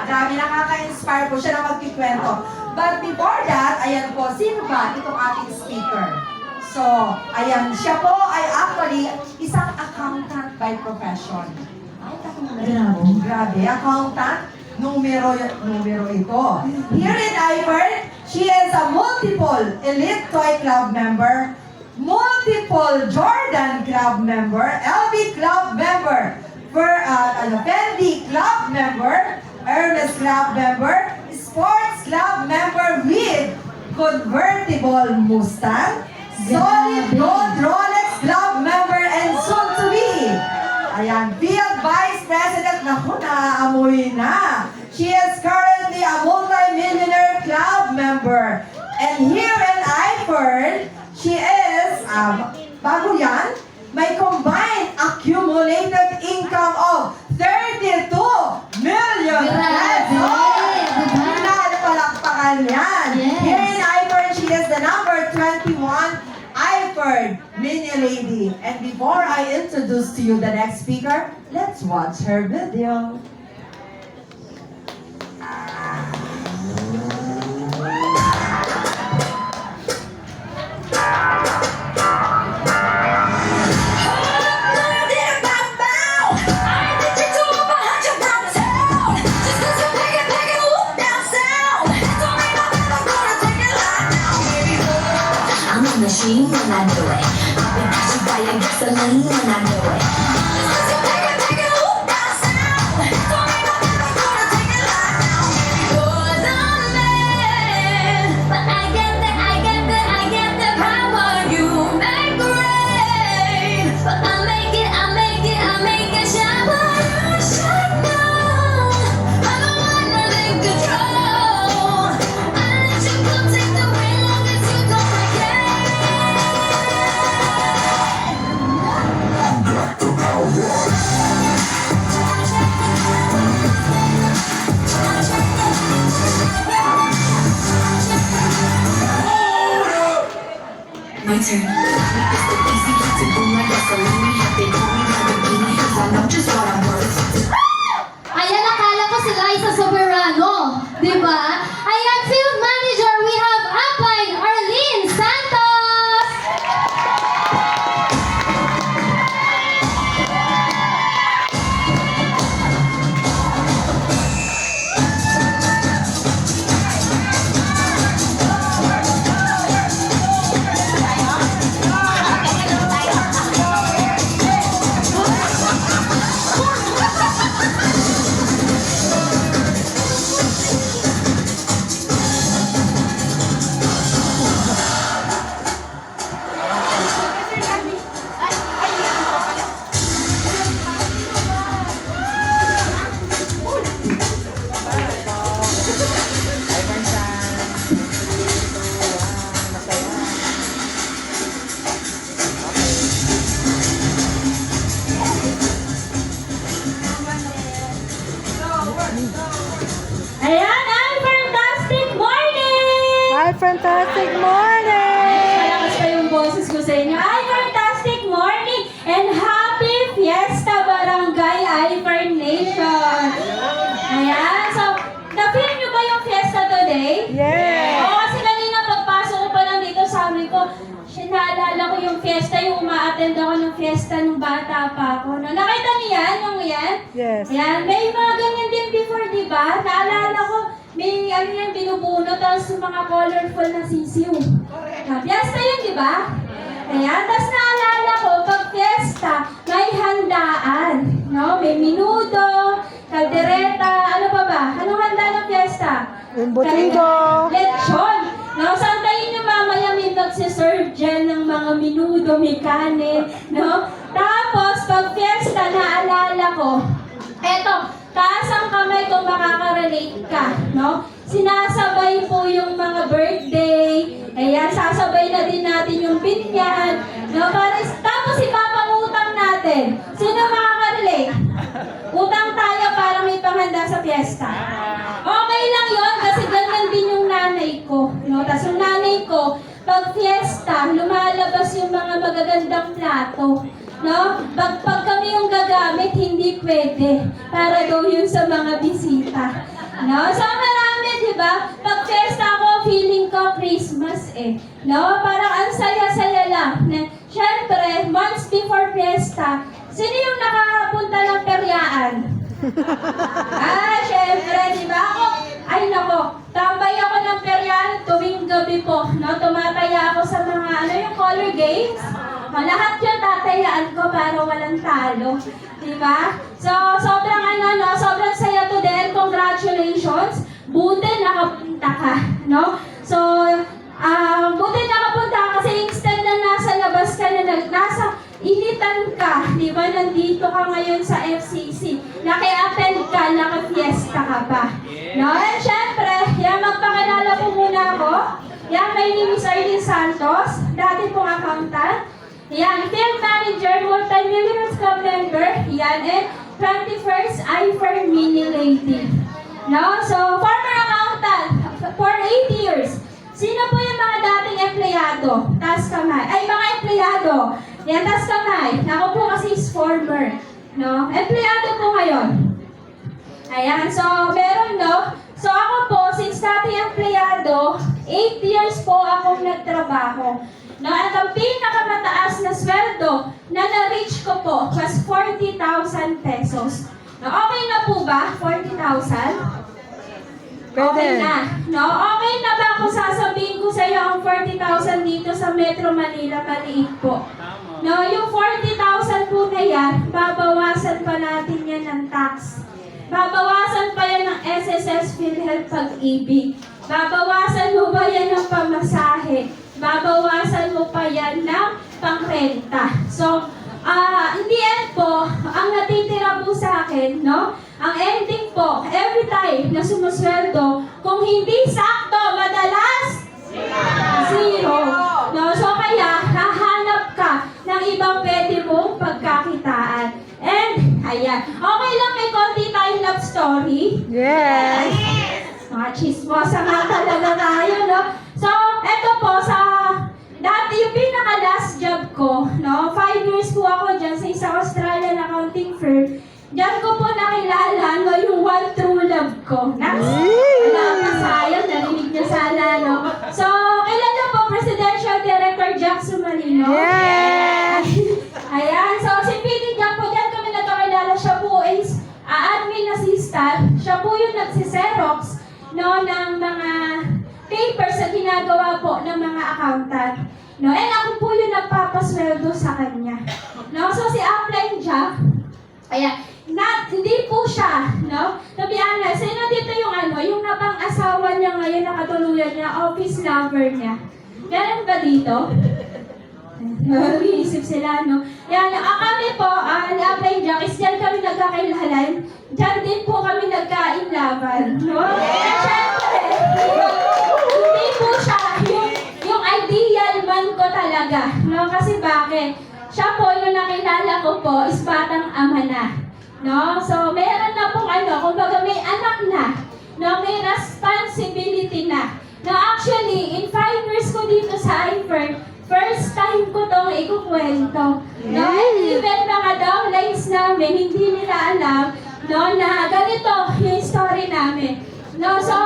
Grabe, nakaka-inspire po siya na magkikwento. But before that, ayan po, sino ba itong ating speaker? So, ayan, siya po ay actually isang accountant by profession. Grabe, accountant, numero ito. Here in Ivern, she is a multiple Elite Toy Club member, multiple Jordan Club member, LB Club member, Fendi Club member, Hermes Club member, Sports Club member with convertible Mustang, Solid Gold Rolex Club member, and soon to be, ayan, Field Vice President, naku, naaamoy na. She is currently a multi-millionaire club member. And here in Ivern, she is, bago yan, may combined accumulated income of 32 million pesos. Pinalapalakpakan yan. Yes. Here in Ivern, she is the number 21 Ivern Mini Lady. And before I introduce to you the next speaker, let's watch her video. Machine when I do it. I've been catching fire, gasoline when I do it. But I get the power. You make rain, but I make it shine. But I shine down. I'm the one that's in control. I let you go take the wheel long as you go again. My turn. It's the easy to boom like gasoline. They call me Lamborghini 'cause I know just what I'm worth. Ayan, akala ko si Liza Soberano. Diba? Ayan, field manager, we have Upline Arlene Santos. Ayan, ay fantastic morning! Hi, fantastic morning! Malakas pa yung boses ko sa inyo. Ay, fantastic morning! And happy Fiesta Barangay Ivern Nation! Ayan, so, na-feel nyo ba yung fiesta today? Yes! Oo, kasi kanina pagpasok ko pa lang dito, sabi ko, naalala ko yung fiesta, yung uma-attend ako ng fiesta nung bata pa ako. No? Nakita niyo yan? Yung yan? Yes. Yan, may mga ganyan din before, di ba? Naalala ko, may ano yan, binubuno, tapos yung mga colorful na sisiw. Fiesta yun, di ba? Ayan, tapos naalala ko, pag fiesta, may handaan. No? May minudo, kaldereta, ano pa ba? Anong handa ng fiesta? Embutido. Lechon. No, santayin niyo mamaya may magsiserve dyan ng mga minudo, may kanin, no? Tapos, pag fiesta, naalala ko, eto, taas ang kamay kung makaka-relate ka, no? Sinasabay po yung mga birthday, ayan, sasabay na din natin yung binyan, no? Tapos, ipapangutang natin. Sino makaka-relate? Utang tayo para may panghanda sa fiesta. Okay lang yon kasi ganyan din yung nanay ko. No? Tapos yung nanay ko, pag fiesta, lumalabas yung mga magagandang plato. No? Pag kami yung gagamit, hindi pwede. Para daw yun sa mga bisita. No? So marami, di ba? Pag fiesta ako, feeling ko Christmas eh. No? Parang ang saya-saya lang. Siyempre, months before fiesta, sino yung nakakapunta ng peryaan? Siyempre, di ba? Ako, ay nako, tambay ako ng peryaan tuwing gabi po. No? Tumataya ako sa mga, yung color games. Lahat yun tatayaan ko para walang talo. Diba? So, sobrang saya to din. Congratulations. Buti nakapunta ka, no? So, buti nakapunta ka kasi instead na nasa labas ka nasa initan ka, di ba? Nandito ka ngayon sa FCC. Naki-attend ka, naka-fiesta ka pa. No? And syempre, magpakilala po muna ako. My name is Arlene Santos, dati pong accountant. Field manager, multi-millionaires club member. And 21st IFER mini lady. No? So, former accountant for 8 years. Sino po yung mga dating empleyado? Taas kamay. Ay, mga empleyado. Taas kamay. Ako po kasi is former. No? Empleyado po ngayon. Ayan, so meron, no? So ako po, since dating empleyado, 8 years po akong nagtrabaho. No, at ang pinakamataas na sweldo na na-reach ko po was 40,000 pesos. No, okay na po ba? 40,000? Okay na. No, okay na ba kung sasabihin ko sa iyo ang 40,000 dito sa Metro Manila, maliit po? No, yung 40,000 po na yan, babawasan pa natin yan ng tax. Babawasan pa yan ng SSS PhilHealth Pag-ibig. Babawasan mo ba yan ng pamasahe? Babawasan mo pa yan ng pangrenta. So, in the end po, ang natitira po sa akin, no? Ang ending po, every time na sumusweldo, kung hindi sakto, madalas, zero. No? So, kaya, hahanap ka ng ibang pwede mong pagkakitaan. And, ayan. Okay lang, may konti tayong love story. Yes. Mga chismosa nga talaga tayo, no? So, eto po, dati yung pinaka-last job ko, no? 5 years po ako dyan sa isang Australian accounting firm. Diyan ko po nakilala, no, yung one true love ko. Sayang, narinig niyo sana, no? So, kilala po, Presidential Director Jack Sumalino. Yes! Ayan, so si PD Jack po, dyan kami nagkakilala. Siya po is admin assistant. Siya po yung nagsiserox, no, ng mga papers na ginagawa po ng mga accountant. No, and ako po yung nagpapasweldo sa kanya. No, so si Upline Jack, ayan, hindi po siya, no? To be honest, sino dito yung napang-asawa niya ngayon, nakatuluyan niya, office lover niya? Meron ba dito? Iisip sila, no? Yan, kami po, ni Upline Jack, is dyan kami nagkakailalan. Dyan din po kami nagkainlaban, no? And syempre, hindi po siya yung ideal man ko talaga, no? Kasi bakit? Siya po, yung nakilala ko po, is batang ama na. No? So, meron na pong kumbaga may anak na. No? May responsibility na. No, actually, in 5 years ko dito sa IFER, first time ko itong ikukwento. No? And even mga downlines namin, hindi nila alam, no, na ganito yung story namin. No, so,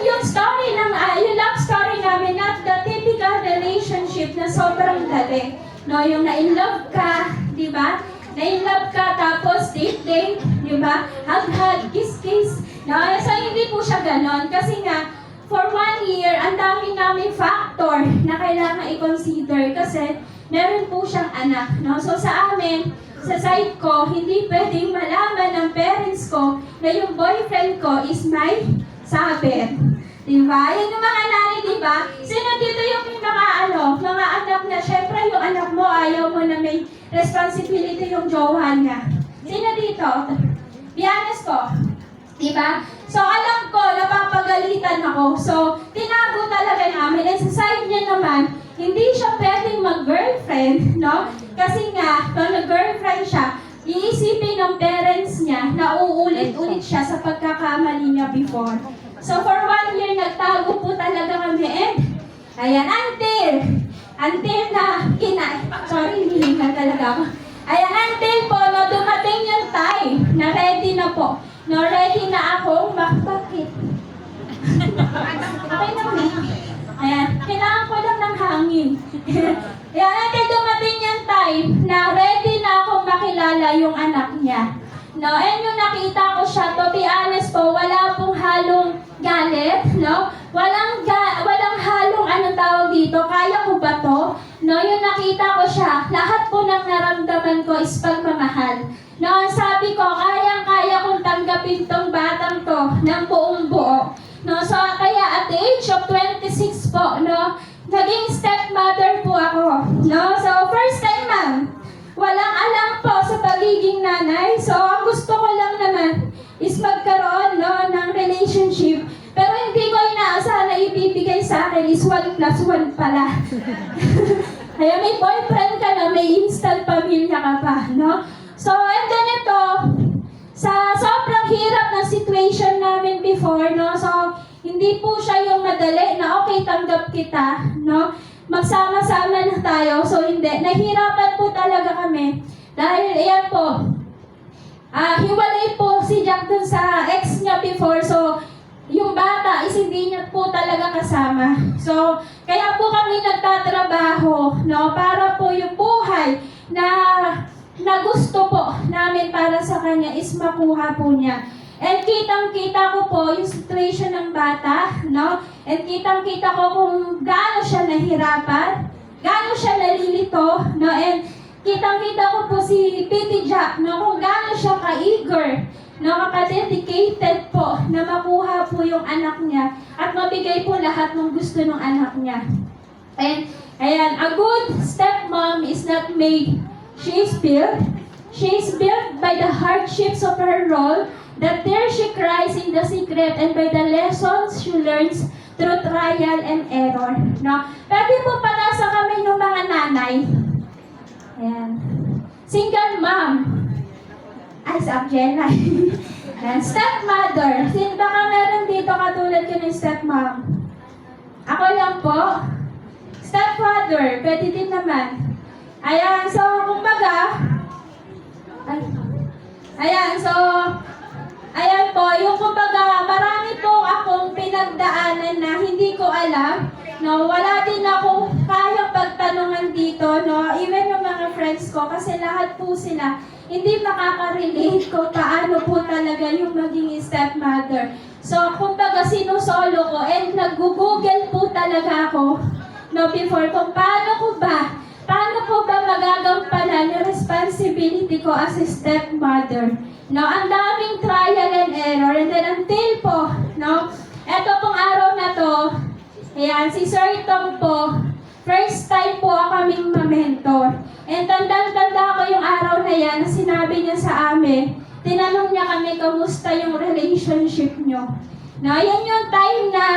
yung story ng, yung love story namin, not the typical relationship na sobrang dali. No, yung na-in-love ka, di ba? Na-in-love ka, tapos date, di ba? Hug-hug, kiss-kiss. No, so hindi po siya ganon. Kasi nga, for 1 year, ang dami namin factor na kailangan i-consider kasi meron po siyang anak. No? So sa amin, sa side ko, hindi pwedeng malaman ng parents ko na yung boyfriend ko is my sabit. Diba? Yan yung mga nanay, diba? Sino dito yung mga anak na, syempre yung anak mo, ayaw mo na may responsibility yung jowa niya. Sino dito? Be honest ko. Diba? So, alam ko, napapagalitan ako. So, tinago talaga namin. And sa side niya naman, hindi siya pwedeng mag-girlfriend, no? Kasi nga, pag nag-girlfriend siya, iisipin ng parents niya na uulit-ulit siya sa pagkakamali niya before. So, for 1 year, nagtago po talaga kami. And, ayan, until na, sorry, hindi na talaga ako. Ayan, until po, no, dumating yung time na ready na po. No, ready na akong bakit? Okay na ulit. Ayan, kailangan ko lang ng hangin. Ayan, until dumating yung time na ready na akong makilala yung anak niya. No, and yung nakita ko siya, to be honest po, wala pong halong galit, no? Walang halong anong tawag dito, kaya ko ba to? No, yung nakita ko siya, lahat po ng naramdaman ko is pagmamahal. No, sabi ko, kayang-kaya kong tanggapin tong batang to ng buong buo. No, so kaya at the age of 26 po, no, naging stepmother po ako. No, so first time ma'am, walang alam po sa pagiging nanay. So ang gusto ko lang naman is magkaroon, no, ng relationship. Pero hindi ko inaasahan na ibibigay sa akin is 1 plus 1 pala. Kaya may boyfriend ka na, may instant pamilya ka pa, no? So, and then ito, sa sobrang hirap na situation namin before, no? So, hindi po siya yung madali na okay, tanggap kita, no? Magsama-sama na tayo. So, hindi. Nahirapan po talaga kami. Dahil, ayan po, hiwalay po si Jack dun sa ex niya before. So, yung bata is hindi niya po talaga kasama. So, kaya po kami nagtatrabaho, no? Para po yung buhay na gusto po namin para sa kanya is makuha po niya. And kitang-kita ko po yung situation ng bata, no? And kitang-kita ko kung gaano siya nahirapan, gaano siya nalilito, no? And kitang-kita ko po si Pity Jack, no? Kung gaano siya ka-eager, no? Maka-dedicated po na makuha po yung anak niya at mabigay po lahat ng gusto ng anak niya. And, ayan, a good stepmom is not made. She is built. She is built by the hardships of her role, the tears she cries in the secret, and by the lessons she learns through trial and error. No? Pwede po panasa kami ng mga nanay. Ayan. Single mom. Ay, sa Jenna. Ayan. Stepmother. Sino baka meron dito katulad ko ng stepmom? Ako lang po. Stepfather. Pwede din naman. Ayan. So, kumbaga, ayan, so, ayan po, yung kumbaga, marami po akong pinagdaanan na hindi ko alam, no, wala din akong kayang pagtanungan dito, no, even yung mga friends ko, kasi lahat po sila, hindi makaka-relate ko paano po talaga yung maging stepmother. So, kumbaga, sinusolo ko, and nag-google po talaga ako, no, before, kung paano ko ba magagampanan yung responsibility ko as a stepmother? No, ang daming trial and error. And then until po, no, eto pong araw na to, ayan, si Sir Tom po, first time po kaming ma-mentor. And tandang-tanda ko yung araw na yan, na sinabi niya sa amin, tinanong niya kami, kamusta yung relationship nyo? No, yan yung time na,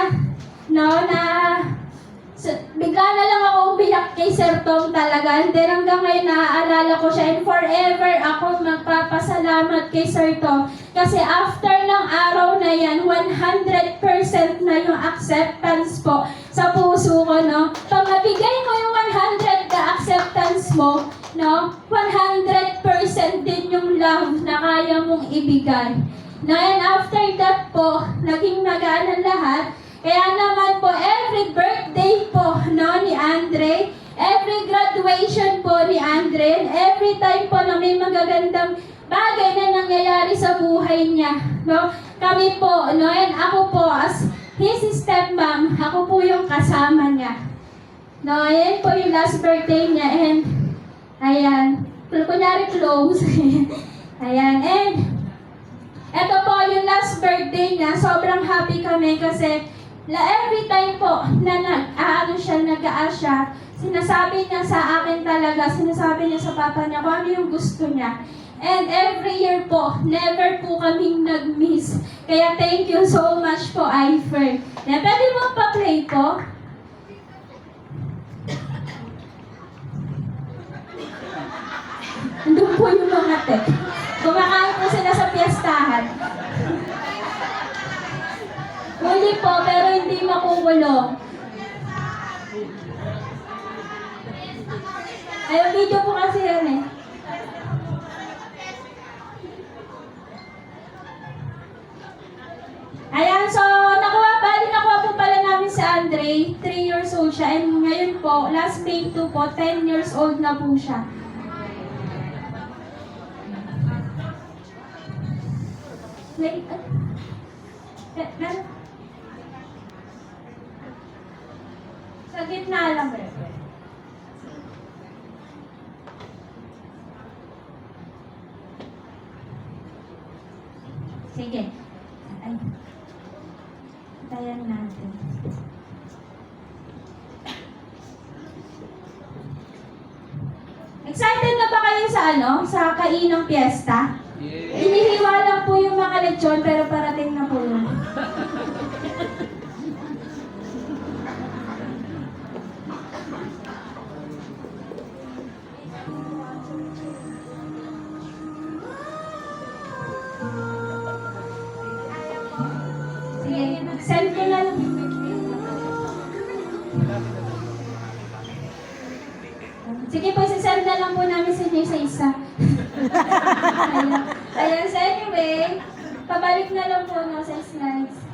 no, na, so, bigla na lang ako umiyak kay Sir Tom talaga. And then hanggang ngayon naaalala ko siya. And forever ako magpapasalamat kay Sir Tom. Kasi after ng araw na yan, 100% na yung acceptance po sa puso ko, no? Pag nabigay mo yung 100 ka acceptance mo, no? 100% din yung love na kaya mong ibigay. No? And after that po, naging magaan ang lahat. Kaya naman po, every birthday po, no, ni Andre, every graduation po ni Andre, every time po na may magagandang bagay na nangyayari sa buhay niya, no, kami po, no, and ako po, as his stepmom, ako po yung kasama niya. No, ayan po yung last birthday niya, and, ayan, kunyari close. Ayan, and, eto po yung last birthday niya, sobrang happy kami kasi, every time po na nag-aas siya, sinasabi niya sa akin talaga, sinasabi niya sa papa niya kung ano yung gusto niya. And every year po, never po kaming nag-miss. Kaya thank you so much po, Ifer. Pwede mo pa-play po? Andun po yung mga tek. Kumakain po sila sa piyestahan. Huli po, pero hindi makukulong. Ayun, video po kasi yan eh. Ayan, so nakuha po pala namin si Andre, 3 years old siya, and ngayon po, last May 2 po, 10 years old na po siya. Wait, sa gitna lang ba? Sige. Ay. Tayan natin. Excited na ba kayo sa sa kainang piyesta? Inihiwa lang po yung mga lechon pero parating na po yun. Sige, send ko na lang. Sige po, sisend na lang po namin sa inyo sa isa. Ayan, so anyway, pabalik na lang po sa slides.